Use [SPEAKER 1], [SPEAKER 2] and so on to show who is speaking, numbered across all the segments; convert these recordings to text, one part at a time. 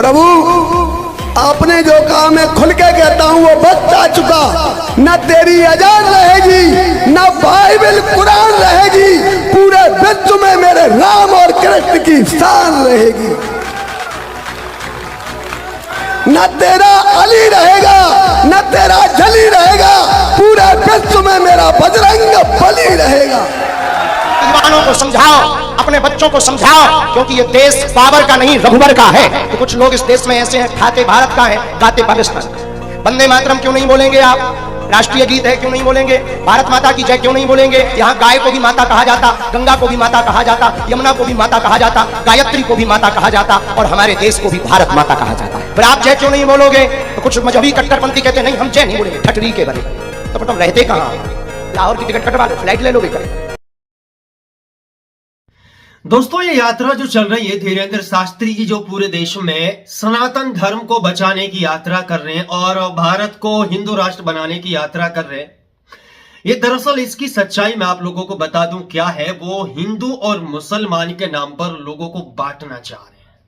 [SPEAKER 1] प्रभु आपने जो कहा मैं खुल के कहता हूँ वो वक्त आ चुका। न तेरी अजान रहेगी न बाइबल कुरान रहेगी, पूरे विश्व में मेरे राम और कृष्ण की शान रहेगी। न तेरा अली रहेगा न तेरा जली रहेगा, पूरे विश्व में मेरा बजरंग बली रहेगा।
[SPEAKER 2] युवाओं को समझाओ, अपने बच्चों को समझाओ, क्योंकि ये देश बाबर का नहीं रघुबर का है। तो कुछ लोग इस देश में ऐसे हैं, खाते भारत का है गाते पाकिस्तान। वंदे मातरम क्यों नहीं बोलेंगे आप? राष्ट्रीय गीत है क्यों नहीं बोलेंगे? भारत माता की जय क्यों नहीं बोलेंगे? यहाँ गाय को भी माता कहा जाता, गंगा को भी माता कहा जाता, यमुना को भी माता कहा जाता, गायत्री को भी माता कहा जाता, और हमारे देश को भी भारत माता कहा जाता है। पर आप जय क्यों नहीं बोलोगे? तो कुछ मजहबी कट्टरपंथी कहते नहीं हम जय नहीं बोलेंगे, ठटरी के बने। तो तुम रहते कहाँ? लाहौर की टिकट कटवा लो, फ्लाइट ले लो बेटा।
[SPEAKER 3] दोस्तों, ये यात्रा जो चल रही है धीरेन्द्र शास्त्री की, जो पूरे देश में सनातन धर्म को बचाने की यात्रा कर रहे हैं और भारत को हिंदू राष्ट्र बनाने की यात्रा कर रहे हैं, ये दरअसल इसकी सच्चाई मैं आप लोगों को बता दूं क्या है। वो हिंदू और मुसलमान के नाम पर लोगों को बांटना चाह रहे हैं।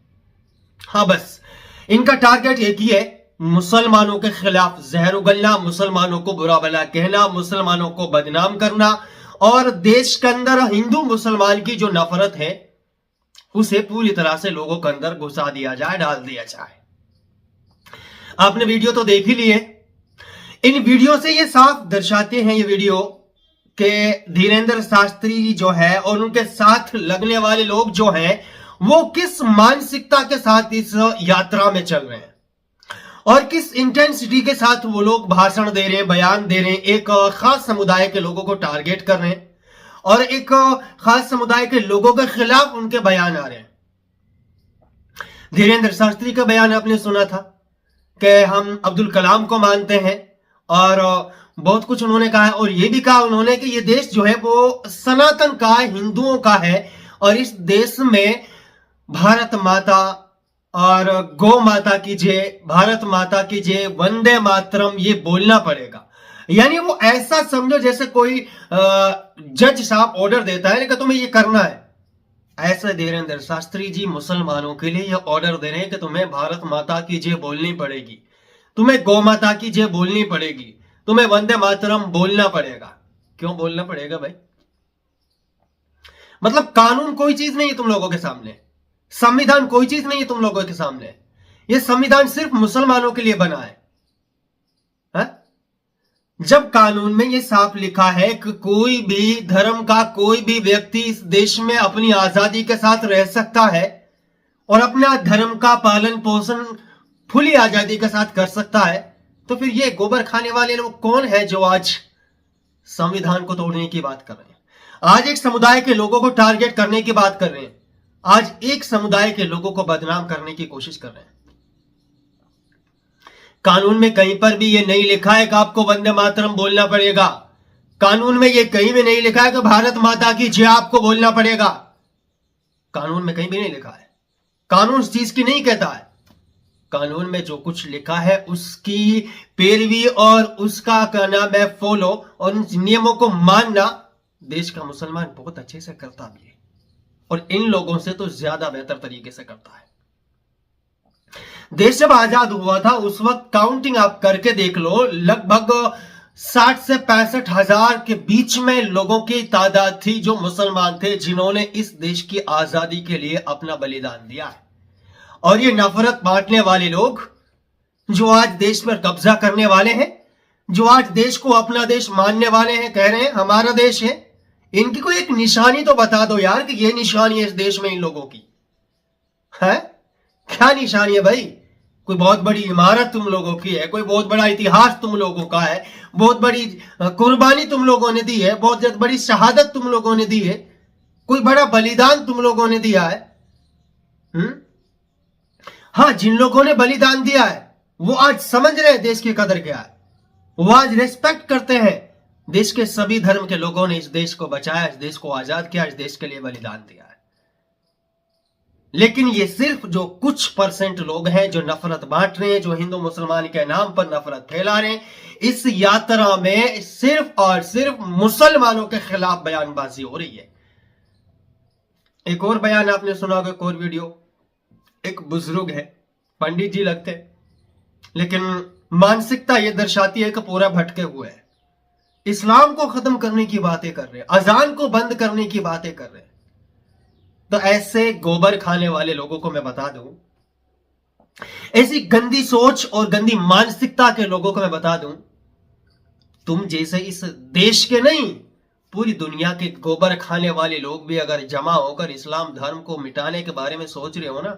[SPEAKER 3] हाँ, बस इनका टारगेट एक ही है, मुसलमानों के खिलाफ जहर उगलना, मुसलमानों को बुरा भला कहना, मुसलमानों को बदनाम करना, और देश के अंदर हिंदू मुसलमान की जो नफरत है उसे पूरी तरह से लोगों के अंदर घुसा दिया जाए, डाल दिया जाए। आपने वीडियो तो देख ही लिए। इन वीडियो से ये साफ दर्शाते हैं ये वीडियो कि धीरेन्द्र शास्त्री जो है और उनके साथ लगने वाले लोग जो हैं वो किस मानसिकता के साथ इस यात्रा में चल रहे हैं और किस इंटेंसिटी के साथ वो लोग भाषण दे रहे हैं, बयान दे रहे हैं, एक खास समुदाय के लोगों को टारगेट कर रहे हैं और एक खास समुदाय के लोगों के खिलाफ उनके बयान आ रहे हैं। धीरेन्द्र शास्त्री का बयान आपने सुना था कि हम अब्दुल कलाम को मानते हैं और बहुत कुछ उन्होंने कहा है, और ये भी कहा उन्होंने कि ये देश जो है वो सनातन का, हिंदुओं का है और इस देश में भारत माता और गौ माता की जय, भारत माता की जय, वंदे मातरम ये बोलना पड़ेगा। यानी वो ऐसा समझो जैसे कोई जज साहब ऑर्डर देता है कि तुम्हें ये करना है। ऐसे धीरेन्द्र शास्त्री जी मुसलमानों के लिए ये ऑर्डर दे रहे हैं कि तुम्हें भारत माता की जय बोलनी पड़ेगी, तुम्हें गौ माता की जय बोलनी पड़ेगी, तुम्हें वंदे मातरम बोलना पड़ेगा। क्यों बोलना पड़ेगा भाई? मतलब कानून कोई चीज नहीं है तुम लोगों के सामने, संविधान कोई चीज नहीं है तुम लोगों के सामने। यह संविधान सिर्फ मुसलमानों के लिए बना है। जब कानून में यह साफ लिखा है कि कोई भी धर्म का कोई भी व्यक्ति इस देश में अपनी आजादी के साथ रह सकता है और अपना धर्म का पालन पोषण खुली आजादी के साथ कर सकता है, तो फिर ये गोबर खाने वाले लोग कौन है जो आज संविधान को तोड़ने की बात कर रहे हैं? आज एक समुदाय के लोगों को टारगेट करने की बात कर रहे हैं, आज एक समुदाय के लोगों को बदनाम करने की कोशिश कर रहे हैं। कानून में कहीं पर भी ये नहीं लिखा है कि आपको वंदे मातरम बोलना पड़ेगा। कानून में ये कहीं भी नहीं लिखा है कि भारत माता की जय आपको बोलना पड़ेगा। कानून में कहीं भी नहीं लिखा है। कानून इस चीज की नहीं कहता है। कानून में जो कुछ लिखा है उसकी पैरवी और उसका क्या नाम है फॉलो और उन नियमों को मानना देश का मुसलमान बहुत अच्छे से करता भी है और इन लोगों से तो ज्यादा बेहतर तरीके से करता है। देश जब आजाद हुआ था उस वक्त काउंटिंग आप करके देख लो, लगभग 60 से 65 हजार के बीच में लोगों की तादाद थी जो मुसलमान थे, जिन्होंने इस देश की आजादी के लिए अपना बलिदान दिया है। और ये नफरत बांटने वाले लोग जो आज देश पर कब्जा करने वाले हैं, जो आज देश को अपना देश मानने वाले हैं, कह रहे हैं हमारा देश है, इनकी कोई एक निशानी तो बता दो यार कि ये निशानी है इस देश में इन लोगों की है। क्या निशानी है भाई? कोई बहुत बड़ी इमारत तुम लोगों की है, कोई बहुत बड़ा इतिहास तुम लोगों का है, बहुत बड़ी कुर्बानी तुम लोगों ने दी है, बहुत बड़ी शहादत तुम लोगों ने दी है, कोई बड़ा बलिदान तुम लोगों ने दिया है। हाँ, जिन लोगों ने बलिदान दिया है वो आज समझ रहे हैं देश की कदर क्या है, वो आज रेस्पेक्ट करते हैं। देश के सभी धर्म के लोगों ने इस देश को बचाया, इस देश को आजाद किया, इस देश के लिए बलिदान दिया है। लेकिन ये सिर्फ जो कुछ परसेंट लोग हैं जो नफरत बांट रहे हैं, जो हिंदू मुसलमान के नाम पर नफरत फैला रहे हैं, इस यात्रा में सिर्फ और सिर्फ मुसलमानों के खिलाफ बयानबाजी हो रही है। एक और बयान आपने सुना होगा, एक और वीडियो, एक बुजुर्ग है पंडित जी लगते, लेकिन मानसिकता ये दर्शाती है कि पूरा भटके हुए हैं। इस्लाम को खत्म करने की बातें कर रहे हैं, अजान को बंद करने की बातें कर रहे हैं। तो ऐसे गोबर खाने वाले लोगों को मैं बता दूं, ऐसी गंदी सोच और गंदी मानसिकता के लोगों को मैं बता दूं, तुम जैसे इस देश के नहीं, पूरी दुनिया के गोबर खाने वाले लोग भी अगर जमा होकर इस्लाम धर्म को मिटाने के बारे में सोच रहे हो ना,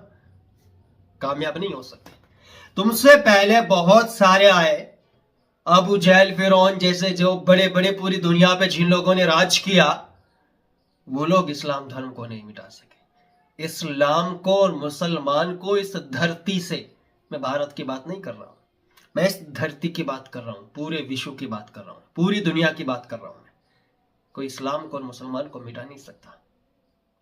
[SPEAKER 3] कामयाब नहीं हो सकते। तुमसे पहले बहुत सारे आए, अबू जहल, फिरौन जैसे जो बड़े बड़े पूरी दुनिया पे जिन लोगों ने राज किया, वो लोग इस्लाम धर्म को नहीं मिटा सके। इस्लाम को और मुसलमान को इस धरती से, मैं भारत की बात नहीं कर रहा हूं, मैं इस धरती की बात कर रहा हूं, पूरे विश्व की बात कर रहा हूं, पूरी दुनिया की बात कर रहा हूं। कोई इस्लाम को और मुसलमान को मिटा नहीं सकता,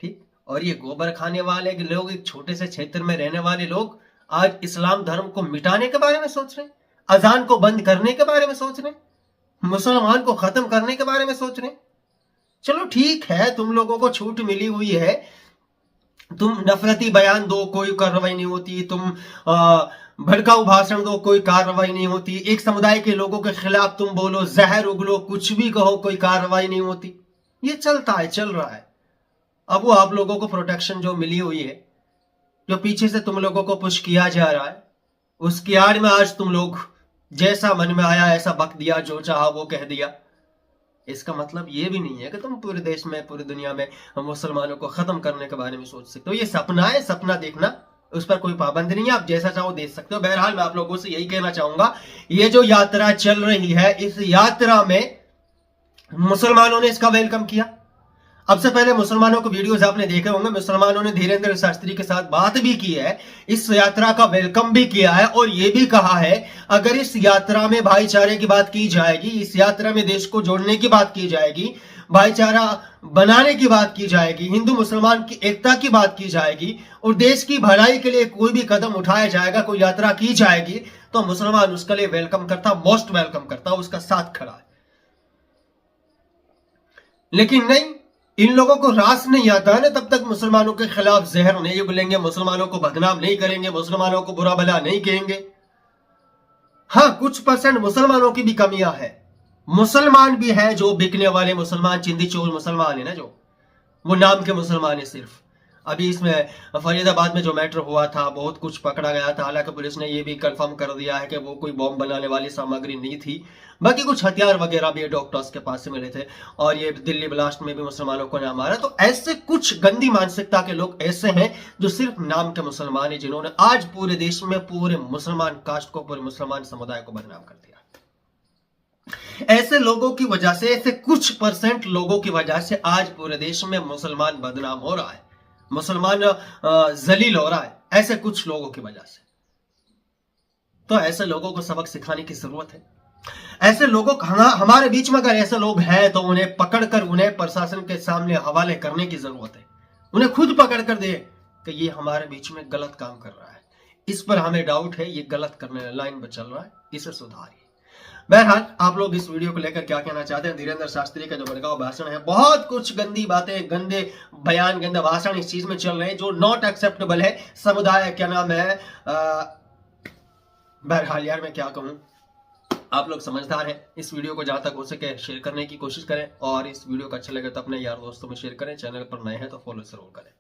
[SPEAKER 3] ठीक। और ये गोबर खाने वाले लोग, एक छोटे से क्षेत्र में रहने वाले लोग आज इस्लाम धर्म को मिटाने के बारे में सोच रहे हैं, अजान को बंद करने के बारे में सोच रहे हैं, मुसलमान को खत्म करने के बारे में सोच रहे हैं। चलो ठीक है, तुम लोगों को छूट मिली हुई है, तुम नफरती बयान दो, कोई कार्रवाई नहीं होती, तुम भड़काऊ भाषण दो, कोई कार्रवाई नहीं होती, एक समुदाय के लोगों के खिलाफ तुम बोलो, जहर उगलो, कुछ भी कहो, कोई कार्रवाई नहीं होती। ये चलता है, चल रहा है। अब वो आप लोगों को प्रोटेक्शन जो मिली हुई है, जो पीछे से तुम लोगों को पुश किया जा रहा है, उसकी आड़ में आज तुम लोग जैसा मन में आया ऐसा बक दिया, जो चाहा वो कह दिया। इसका मतलब ये भी नहीं है कि तुम पूरे देश में, पूरी दुनिया में मुसलमानों को खत्म करने के बारे में सोच सकते हो। ये सपना है, सपना देखना, उस पर कोई पाबंद नहीं है, आप जैसा चाहो देख सकते हो। बहरहाल मैं आप लोगों से यही कहना चाहूंगा, ये जो यात्रा चल रही है, इस यात्रा में मुसलमानों ने इसका वेलकम किया। अब से पहले मुसलमानों को वीडियोस आपने देखे होंगे, मुसलमानों ने धीरेन्द्र शास्त्री के साथ बात भी की है, इस यात्रा का वेलकम भी किया है और यह भी कहा है अगर इस यात्रा में भाईचारे की बात की जाएगी, इस यात्रा में देश को जोड़ने की बात की जाएगी, भाईचारा बनाने की बात की जाएगी, हिंदू मुसलमान की एकता की बात की जाएगी और देश की भलाई के लिए कोई भी कदम उठाया जाएगा, कोई यात्रा की जाएगी, तो मुसलमान उसके लिए वेलकम करता, मोस्ट वेलकम करता, उसका साथ खड़ा है। लेकिन नहीं, इन लोगों को रास नहीं आता ना, तब तक मुसलमानों के खिलाफ जहर नहीं उगलेंगे, मुसलमानों को बदनाम नहीं करेंगे, मुसलमानों को बुरा भला नहीं कहेंगे। हाँ, कुछ परसेंट मुसलमानों की भी कमियां है, मुसलमान भी है जो बिकने वाले मुसलमान, चिंदी चोर मुसलमान है ना, जो वो नाम के मुसलमान है सिर्फ। अभी इसमें फरीदाबाद में जो मैटर हुआ था, बहुत कुछ पकड़ा गया था, हालांकि पुलिस ने यह भी कंफर्म कर दिया है कि वो कोई बॉम्ब बनाने वाली सामग्री नहीं थी, बाकी कुछ हथियार वगैरह भी डॉक्टर्स के पास से मिले थे और ये दिल्ली ब्लास्ट में भी मुसलमानों को नाम मारा। तो ऐसे कुछ गंदी मानसिकता के लोग ऐसे हैं जो सिर्फ नाम के मुसलमान है, जिन्होंने आज पूरे देश में पूरे मुसलमान कास्ट को, पूरे मुसलमान समुदाय को बदनाम कर दिया। ऐसे लोगों की वजह से, ऐसे कुछ परसेंट लोगों की वजह से आज पूरे देश में मुसलमान बदनाम हो रहा है, मुसलमान जलील हो रहा है, ऐसे कुछ लोगों की वजह से। तो ऐसे लोगों को सबक सिखाने की जरूरत है। ऐसे लोगों को हमारे बीच में अगर ऐसे लोग हैं तो उन्हें पकड़कर उन्हें प्रशासन के सामने हवाले करने की जरूरत है। उन्हें खुद पकड़कर दे कि ये हमारे बीच में गलत काम कर रहा है, इस पर हमें डाउट है, ये गलत करने लाइन पर चल रहा है, इसे सुधारिए। बहरहाल आप लोग इस वीडियो को लेकर क्या कहना चाहते हैं? धीरेन्द्र शास्त्री का जो भड़काऊ भाषण है, बहुत कुछ गंदी बातें, गंदे बयान, गंदे भाषण इस चीज में चल रहे हैं जो नॉट एक्सेप्टेबल है। समुदाय क्या नाम है, बहरहाल यार मैं क्या कहूं, आप लोग समझदार हैं। इस वीडियो को जहां तक हो सके शेयर करने की कोशिश करें और इस वीडियो को अच्छा लगे तो अपने यार दोस्तों में शेयर करें। चैनल पर नए हैं तो फॉलो जरूर करें।